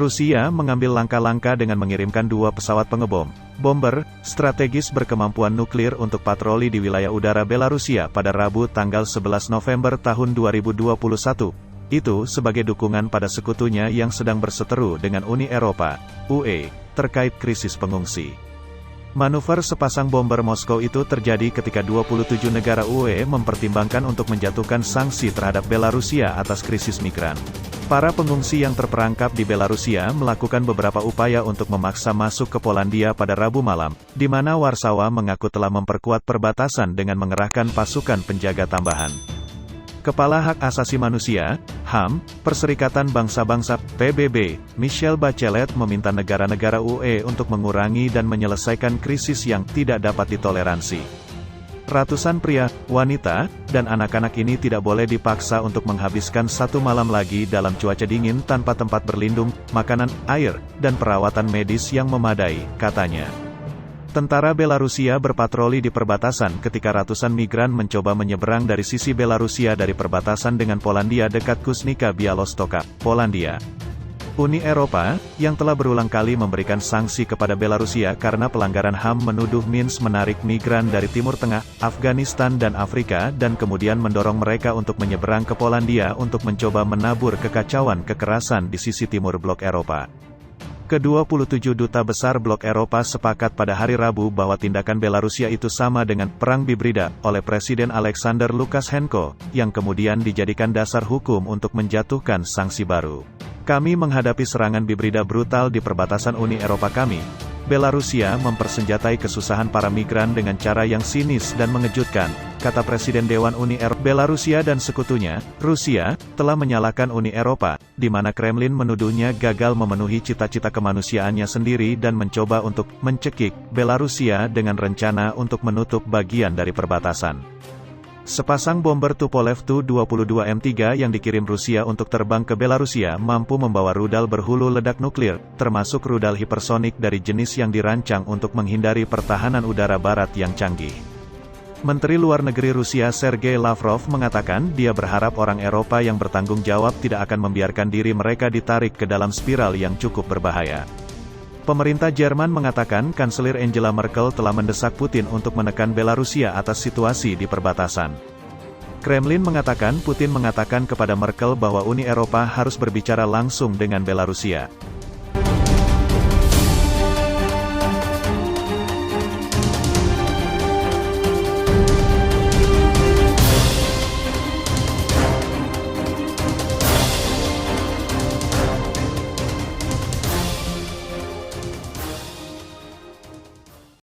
Rusia mengambil langkah-langkah dengan mengirimkan 2 pesawat pengebom, bomber, strategis berkemampuan nuklir untuk patroli di wilayah udara Belarusia pada Rabu tanggal 11 November tahun 2021. Itu sebagai dukungan pada sekutunya yang sedang berseteru dengan Uni Eropa, UE, terkait krisis pengungsi. Manuver sepasang bomber Moskow itu terjadi ketika 27 negara UE mempertimbangkan untuk menjatuhkan sanksi terhadap Belarusia atas krisis migran. Para pengungsi yang terperangkap di Belarusia melakukan beberapa upaya untuk memaksa masuk ke Polandia pada Rabu malam, di mana Warsawa mengaku telah memperkuat perbatasan dengan mengerahkan pasukan penjaga tambahan. Kepala Hak Asasi Manusia, HAM, Perserikatan Bangsa-Bangsa, PBB, Michelle Bachelet meminta negara-negara UE untuk mengurangi dan menyelesaikan krisis yang tidak dapat ditoleransi. Ratusan pria, wanita, dan anak-anak ini tidak boleh dipaksa untuk menghabiskan 1 malam lagi dalam cuaca dingin tanpa tempat berlindung, makanan, air, dan perawatan medis yang memadai, katanya. Tentara Belarusia berpatroli di perbatasan ketika ratusan migran mencoba menyeberang dari sisi Belarusia dari perbatasan dengan Polandia dekat Kusnica Białystok, Polandia. Uni Eropa, yang telah berulang kali memberikan sanksi kepada Belarusia karena pelanggaran HAM menuduh Minsk menarik migran dari Timur Tengah, Afghanistan dan Afrika dan kemudian mendorong mereka untuk menyeberang ke Polandia untuk mencoba menabur kekacauan kekerasan di sisi timur blok Eropa. Ke-27 duta besar blok Eropa sepakat pada hari Rabu bahwa tindakan Belarusia itu sama dengan perang hibrida oleh Presiden Alexander Lukashenko, yang kemudian dijadikan dasar hukum untuk menjatuhkan sanksi baru. Kami menghadapi serangan hibrida brutal di perbatasan Uni Eropa kami. Belarusia mempersenjatai kesusahan para migran dengan cara yang sinis dan mengejutkan, kata Presiden Dewan Uni Eropa. Belarusia dan sekutunya, Rusia, telah menyalahkan Uni Eropa, di mana Kremlin menuduhnya gagal memenuhi cita-cita kemanusiaannya sendiri dan mencoba untuk mencekik Belarusia dengan rencana untuk menutup bagian dari perbatasan. Sepasang bomber Tupolev Tu-22 M3 yang dikirim Rusia untuk terbang ke Belarusia mampu membawa rudal berhulu ledak nuklir, termasuk rudal hipersonik dari jenis yang dirancang untuk menghindari pertahanan udara barat yang canggih. Menteri Luar Negeri Rusia Sergei Lavrov mengatakan dia berharap orang Eropa yang bertanggung jawab tidak akan membiarkan diri mereka ditarik ke dalam spiral yang cukup berbahaya. Pemerintah Jerman mengatakan Kanselir Angela Merkel telah mendesak Putin untuk menekan Belarusia atas situasi di perbatasan. Kremlin mengatakan Putin mengatakan kepada Merkel bahwa Uni Eropa harus berbicara langsung dengan Belarusia.